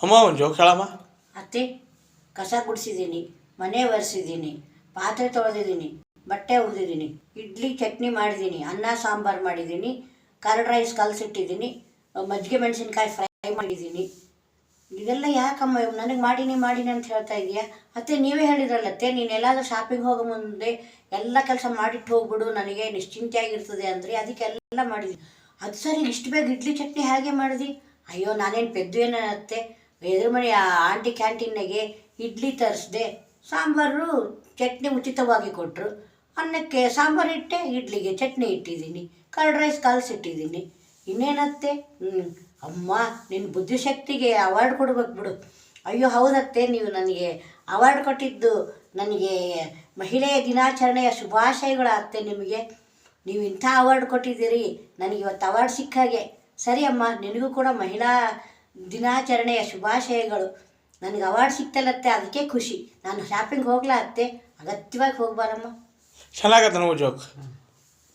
ಅಮ್ಮ ಒಂದು ಜೋಕ್ ಹೇಳಮ್ಮ. ಅತ್ತೆ, ಕಸ ಗುಡಿಸಿದ್ದೀನಿ, ಮನೆ ಒರೆಸಿದ್ದೀನಿ, ಪಾತ್ರೆ ತೊಳೆದಿದ್ದೀನಿ, ಬಟ್ಟೆ ಒಗೆದಿದ್ದೀನಿ, ಇಡ್ಲಿ ಚಟ್ನಿ ಮಾಡಿದ್ದೀನಿ, ಅನ್ನ ಸಾಂಬಾರು ಮಾಡಿದ್ದೀನಿ, ಕರ್ಡ್ ರೈಸ್ ಕಲಸಿಟ್ಟಿದ್ದೀನಿ, ಮಜ್ಜಿಗೆ ಮೆಣಸಿನ್ಕಾಯಿ ಫ್ರೈ ಮಾಡಿದ್ದೀನಿ. ಇದೆಲ್ಲ ಯಾಕಮ್ಮ ನನಗೆ ಮಾಡೀನಿ ಅಂತ ಹೇಳ್ತಾ ಇದೀಯಾ? ಅತ್ತೆ ನೀವೇ ಹೇಳಿದ್ರಲ್ಲತ್ತೆ, ನೀನು ಎಲ್ಲಾದರೂ ಶಾಪಿಂಗ್ ಹೋಗೋ ಮುಂದೆ ಎಲ್ಲ ಕೆಲಸ ಮಾಡಿಟ್ಟು ಹೋಗ್ಬಿಡು, ನನಗೆ ನಿಶ್ಚಿಂತೆಯಾಗಿರ್ತದೆ ಅಂದರೆ ಅದಕ್ಕೆಲ್ಲ ಮಾಡಿದ್ದೀನಿ. ಅದು ಸರಿ, ಇಷ್ಟು ಬೇಗ ಇಡ್ಲಿ ಚಟ್ನಿ ಹೇಗೆ ಮಾಡಿದಿ? ಅಯ್ಯೋ ನಾನೇನು ಪೆದ್ದು ಏನತ್ತೆ, ಎದುರು ಮನೆ ಆಂಟಿ ಕ್ಯಾಂಟೀನ್ನಾಗೆ ಇಡ್ಲಿ ತರಿಸ್ದೆ, ಸಾಂಬಾರು ಚಟ್ನಿ ಉಚಿತವಾಗಿ ಕೊಟ್ಟರು, ಅನ್ನಕ್ಕೆ ಸಾಂಬಾರು ಇಟ್ಟೆ, ಇಡ್ಲಿಗೆ ಚಟ್ನಿ ಇಟ್ಟಿದ್ದೀನಿ, ಕರ್ಡ್ ರೈಸ್ ಕಲಸಿಟ್ಟಿದ್ದೀನಿ, ಇನ್ನೇನತ್ತೆ? ಅಮ್ಮ ನಿನ್ನ ಬುದ್ಧಿಶಕ್ತಿಗೆ ಅವಾರ್ಡ್ ಕೊಡ್ಬೇಕು ಬಿಡು. ಅಯ್ಯೋ ಹೌದತ್ತೆ, ನೀವು ನನಗೆ ಅವಾರ್ಡ್ ಕೊಟ್ಟಿದ್ದು ನನಗೆ ಮಹಿಳೆಯ ದಿನಾಚರಣೆಯ ಶುಭಾಶಯಗಳು ಅತ್ತೆ. ನಿಮಗೆ ನೀವು ಇಂಥ ಅವಾರ್ಡ್ ಕೊಟ್ಟಿದ್ದೀರಿ, ನನಗೆ ಇವತ್ತು ಅವಾರ್ಡ್ ಸಿಕ್ಕಾಗೆ. ಸರಿ ಅಮ್ಮ, ನಿನಗೂ ಕೂಡ ಮಹಿಳಾ ದಿನಾಚರಣೆಯ ಶುಭಾಶಯಗಳು. ನನಗೆ ಅವಾರ್ಡ್ ಸಿಕ್ತಲ್ಲತ್ತೆ, ಅದಕ್ಕೆ ಖುಷಿ. ನಾನು ಶಾಪಿಂಗ್ ಹೋಗ್ಲಾ ಅತ್ತೆ? ಅಗತ್ಯವಾಗಿ ಹೋಗ್ಬಾರಮ್ಮ. ಚೆನ್ನಾಗತ್ತೆ ನಾವು ಜೋಕ್.